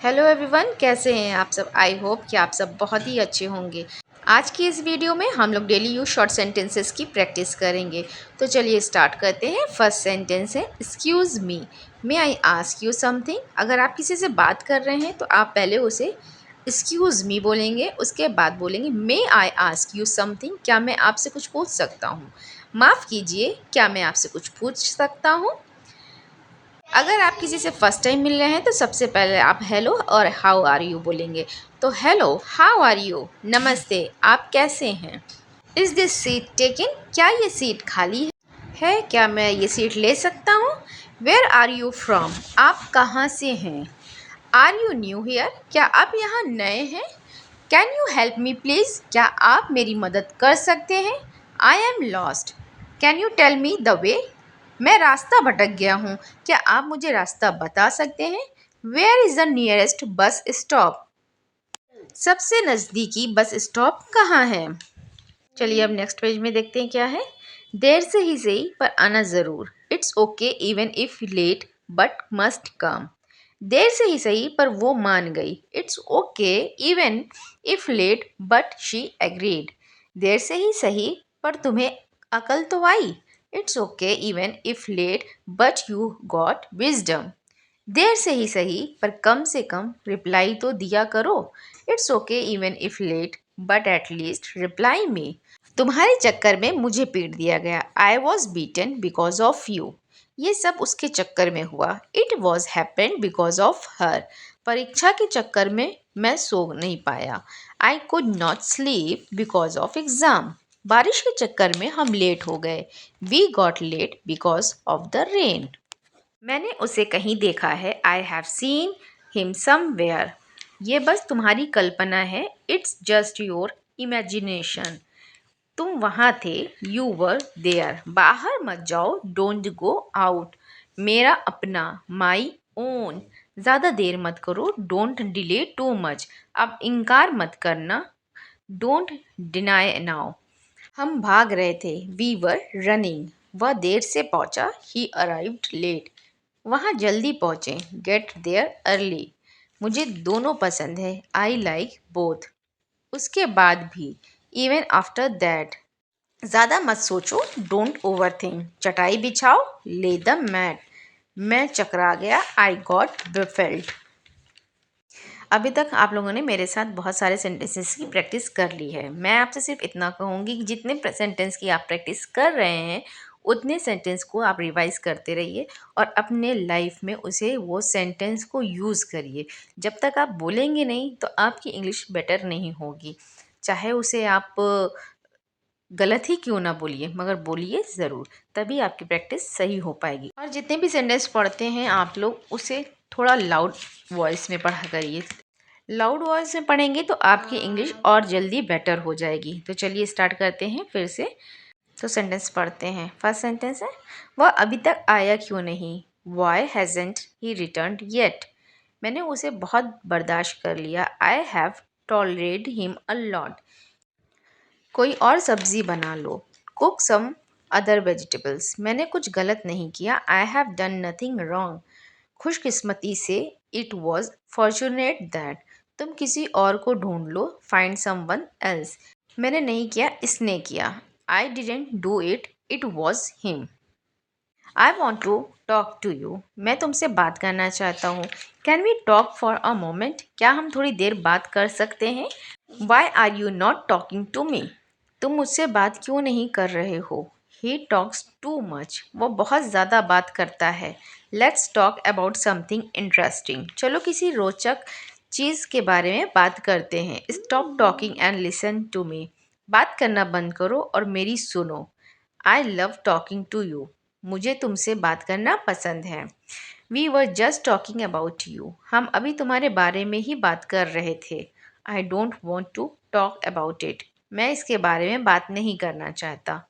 Hello everyone, कैसे हैं आप सब। आई होप कि आप सब बहुत ही अच्छे होंगे। आज की इस वीडियो में हम लोग डेली यूज शॉर्ट सेंटेंसेस की प्रैक्टिस करेंगे। तो चलिए स्टार्ट करते हैं। फर्स्ट सेंटेंस है excuse me, may I ask you something. अगर आप किसी से बात कर रहे हैं तो आप पहले उसे एक्सक्यूज़ मी बोलेंगे, उसके बाद बोलेंगे मे आई आस्क यू समथिंग, क्या मैं आपसे कुछ पूछ सकता हूँ। माफ़ कीजिए, क्या मैं आपसे कुछ पूछ सकता हूँ। अगर आप किसी से फर्स्ट टाइम मिल रहे हैं तो सबसे पहले आप हेलो और हाउ आर यू बोलेंगे। तो हेलो, हाउ आर यू, नमस्ते, आप कैसे हैं। इज़ दिस सीट टेकन, क्या ये सीट खाली है, क्या मैं ये सीट ले सकता हूँ। वेयर आर यू फ्रॉम, आप कहाँ से हैं। आर यू न्यू हियर, क्या आप यहाँ नए हैं। Can you help me please, क्या आप मेरी मदद कर सकते हैं। I am lost, can you tell me the way, मैं रास्ता भटक गया हूँ, क्या आप मुझे रास्ता बता सकते हैं। Where is the nearest bus stop, सबसे नज़दीकी बस स्टॉप कहाँ है। चलिए अब नेक्स्ट पेज में देखते हैं क्या है। देर से ही सही पर आना ज़रूर, it's okay even if late but must come. देर से ही सही पर वो मान गई, it's okay even if late but she agreed. देर से ही सही पर तुम्हें अकल तो आई, it's okay even if late but you got wisdom. देर से ही सही पर कम से कम रिप्लाई तो दिया करो, it's okay even if late but at least reply me. तुम्हारे चक्कर में मुझे पीट दिया गया, I was beaten because of you. ये सब उसके चक्कर में हुआ, it was happened because of her. परीक्षा के चक्कर में मैं सो नहीं पाया, I could not sleep because of exam. बारिश के चक्कर में हम लेट हो गए, we got late because of the rain. मैंने उसे कहीं देखा है, I have seen him somewhere. ये बस तुम्हारी कल्पना है, इट्स जस्ट योर इमेजिनेशन। तुम वहाँ थे, यू वर देयर। बाहर मत जाओ, डोंट गो आउट। मेरा अपना, माई ओन। ज़्यादा देर मत करो, डोंट डिले टू मच। अब इनकार मत करना, डोंट डिनाई नाउ। हम भाग रहे थे, वी वर रनिंग। वह देर से पहुंचा, ही अराइव्ड लेट। वहाँ जल्दी पहुँचे, गेट देयर अर्ली। मुझे दोनों पसंद है, आई लाइक बोथ। उसके बाद भी, इवन आफ्टर दैट। ज़्यादा मत सोचो, डोंट ओवर थिंक। चटाई बिछाओ, ले द मैट। मैं चकरा गया, आई गॉट बेफेल्ट। अभी तक आप लोगों ने मेरे साथ बहुत सारे सेंटेंसेस की प्रैक्टिस कर ली है। मैं आपसे सिर्फ इतना कहूँगी कि जितने सेंटेंस की आप प्रैक्टिस कर रहे हैं उतने सेंटेंस को आप रिवाइज करते रहिए और अपने लाइफ में उसे वो सेंटेंस को यूज़ करिए। जब तक आप बोलेंगे नहीं तो आपकी इंग्लिश बेटर नहीं होगी। चाहे उसे आप गलत ही क्यों ना बोलिए, मगर बोलिए ज़रूर, तभी आपकी प्रैक्टिस सही हो पाएगी। और जितने भी सेंटेंस पढ़ते हैं आप लोग उसे थोड़ा लाउड वॉइस में पढ़ा करिए। लाउड वॉइस में पढ़ेंगे तो आपकी इंग्लिश और जल्दी बेटर हो जाएगी। तो चलिए स्टार्ट करते हैं फिर से। तो सेंटेंस पढ़ते हैं। फर्स्ट सेंटेंस है, वह अभी तक आया क्यों नहीं। Why hasn't he return yet. मैंने उसे बहुत बर्दाश्त कर लिया, I have tolerate him a lot. कोई और सब्जी बना लो, कुक सम अदर वेजिटेबल्स। मैंने कुछ गलत नहीं किया, I have done nothing wrong. खुशकिस्मती से, इट वॉज फॉर्चुनेट दैट। तुम किसी और को ढूंढ लो, फाइंड समवन एल्स। मैंने नहीं किया, इसने किया, I didn't do it, it was him. I want to talk to you. मैं तुमसे बात करना चाहता हूँ, can we talk for a moment. क्या हम थोड़ी देर बात कर सकते हैं। Why are you not talking to me. तुम मुझसे बात क्यों नहीं कर रहे हो। He talks too much. वो बहुत ज़्यादा बात करता है। Let's talk about something interesting. चलो किसी रोचक चीज़ के बारे में बात करते हैं। Stop talking and listen to me. बात करना बंद करो और मेरी सुनो। I love talking to you. मुझे तुमसे बात करना पसंद है। We were just talking about you. हम अभी तुम्हारे बारे में ही बात कर रहे थे। I don't want to talk about it. मैं इसके बारे में बात नहीं करना चाहता।